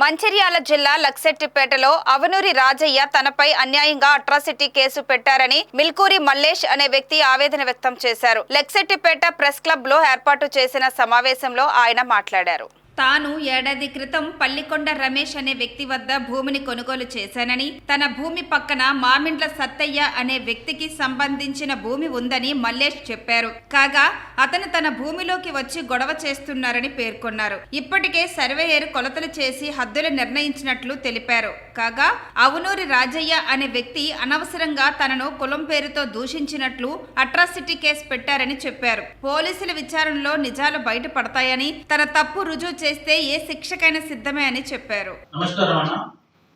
మంచిర్యాల జిల్లా లక్సెట్టిపేటలో అవనూరి రాజయ్య తనపై అన్యాయంగా అట్రాసిటీ కేసు పెట్టారని మిల్కూరి మల్లేష్ అనే వ్యక్తి ఆవేదన వ్యక్తం చేశారు. లక్సెట్టిపేట ప్రెస్ క్లబ్ లో ఏర్పాటు చేసిన సమావేశంలో ఆయన మాట్లాడారు. తాను ఏడాది క్రితం పల్లికొండ రమేష్ అనే వ్యక్తి వద్ద భూమిని కొనుగోలు చేశానని, తన భూమి పక్కన మామిండ్ల సత్తయ్య అనే వ్యక్తికి సంబంధించిన భూమి ఉందని మల్లేష్ చెప్పారు. కాగా అతను తన భూమిలోకి వచ్చి గొడవ చేస్తున్నారని పేర్కొన్నారు. ఇప్పటికే సర్వేయర్ కొలతలు చేసి హద్దులు నిర్ణయించినట్లు తెలిపారు. కాగా అవనూరి రాజయ్య అనే వ్యక్తి అనవసరంగా తనను కులం పేరుతో దూషించినట్లు అట్రాసిటీ కేసు పెట్టారని చెప్పారు. పోలీసుల విచారణలో నిజాలు బయటపడతాయని, తన తప్పు రుజువు చేస్తే ఏ శిక్షకైనా సిద్ధమే అని చెప్పారు. నమస్కారం అన్న.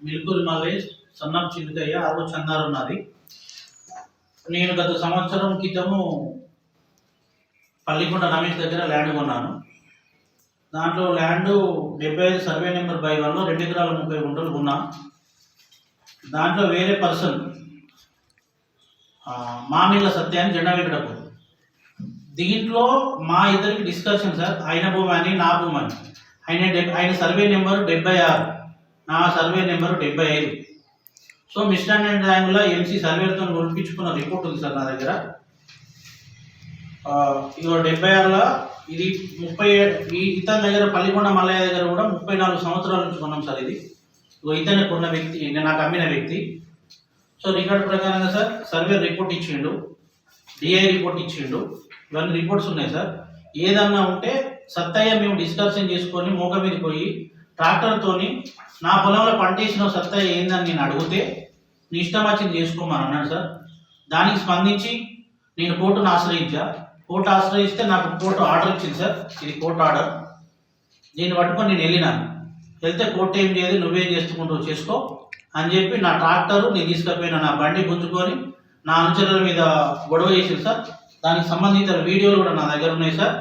మిల్కూరి మల్లేష్ సన్నం చిలుకయ్య ఆరు చందారు ఉన్నది. నేను గత సంవత్సరం క్రితము పల్లికొండ రమేష్ దగ్గర ల్యాండ్ కొన్నాను. దాంట్లో ల్యాండ్ 75 సర్వే నెంబర్ బై 1లో 2 ఎకరాల 30 గుంటలు కొన్నా. దాంట్లో వేరే పర్సన్ మామిళ్ళ సత్యాన్ని జెండా వెంకటపూర్, దీంట్లో మా ఇద్దరికి డిస్కషన్ సార్. ఆయన భూమి అని నా భూమి అని. ఆయన సర్వే నెంబరు 76, నా సర్వే నెంబరు 75. సో మిస్అండర్స్టాండింగ్ ఎంసీ సర్వేతో ఒలిపించుకున్న రిపోర్ట్ ఉంది సార్ నా దగ్గర. ఇదో 76లో ఇది 37. ఇతని దగ్గర పల్లికొండ మల్లయ్య దగ్గర కూడా 34 సంవత్సరాల నుంచి కొన్నాం సార్. ఇది ఇతను కొన్న వ్యక్తి, నాకు అమ్మిన వ్యక్తి. సో రికార్డు ప్రకారంగా సార్ సర్వే రిపోర్ట్ ఇచ్చిండు, డిఐ రిపోర్ట్ ఇచ్చిండు, ఇవన్నీ రిపోర్ట్స్ ఉన్నాయి సార్. ఏదన్నా ఉంటే సత్తయ్య మేము డిస్కషన్ చేసుకొని మోక మీద పోయి ట్రాక్టర్తోని నా పొలంలో పంట వేసిన సత్తయ్య ఏందని నేను అడిగితే నీ ఇష్టం వచ్చింది చేసుకోమని అన్నాడు సార్. దానికి స్పందించి నేను కోర్టును ఆశ్రయించా. కోర్టు ఆశ్రయిస్తే నాకు కోర్టు ఆర్డర్ ఇచ్చింది సార్. ఇది కోర్టు ఆర్డర్. దీన్ని పట్టుకొని నేను వెళ్ళినాను. వెళ్తే కోర్టు ఏం చేయదు, నువ్వేం చేసుకుంటూ చేసుకో అని చెప్పి నా ట్రాక్టరు నేను తీసుకుపోయిన నా బండి గుంజుకొని నా అనుచరుల మీద గొడవ చేసింది సార్. దానికి సంబంధించిన వీడియోలు కూడా నా దగ్గర ఉన్నాయి సార్.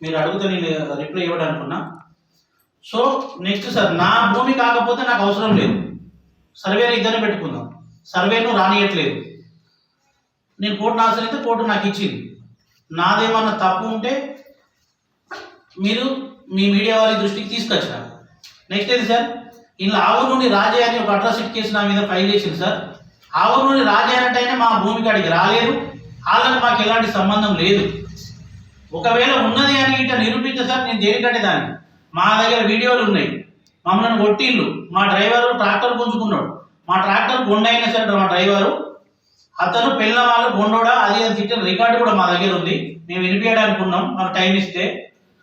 మీరు అడిగితే నేను రిప్లై ఇవ్వడానుకున్నా. సో నెక్స్ట్ సార్, నా భూమి కాకపోతే నాకు అవసరం లేదు, సర్వేను ఇద్దరే పెట్టుకుందాం. సర్వేను రానియట్లేదు. నేను కోర్టును ఆశ్రయిస్తే కోర్టు నాకు ఇచ్చింది. నాదేమన్నా తప్పు ఉంటే మీరు మీ మీడియా వారి దృష్టికి తీసుకొచ్చిన. నెక్స్ట్ ఏది సార్, ఇలా ఆవనూరి రాజయ్య అని ఒక అట్రాసిటీ కేసు నా మీద ఫైల్ చేసింది సార్. ఆవనూరి రాజయ్య అంటే మా భూమి కాడికి రాలేదు, వాళ్ళకి మాకు ఎలాంటి సంబంధం లేదు. ఒకవేళ ఉన్నది అని ఇట్లా నిరూపించే సార్, నేను దేనికంటే దాన్ని మా దగ్గర వీడియోలు ఉన్నాయి. మమ్మల్ని కొట్టిళ్ళు, మా డ్రైవరు ట్రాక్టర్ గుంజుకున్నాడు. మా ట్రాక్టర్ గుండైనా సార్, మా డ్రైవరు అతను పిల్లల వాళ్ళు గుండోడా అది అని తిట్టిన రికార్డు కూడా మా దగ్గర ఉంది. మేము వినిపించడానికి ఉన్నాం, మాకు టైం ఇస్తే.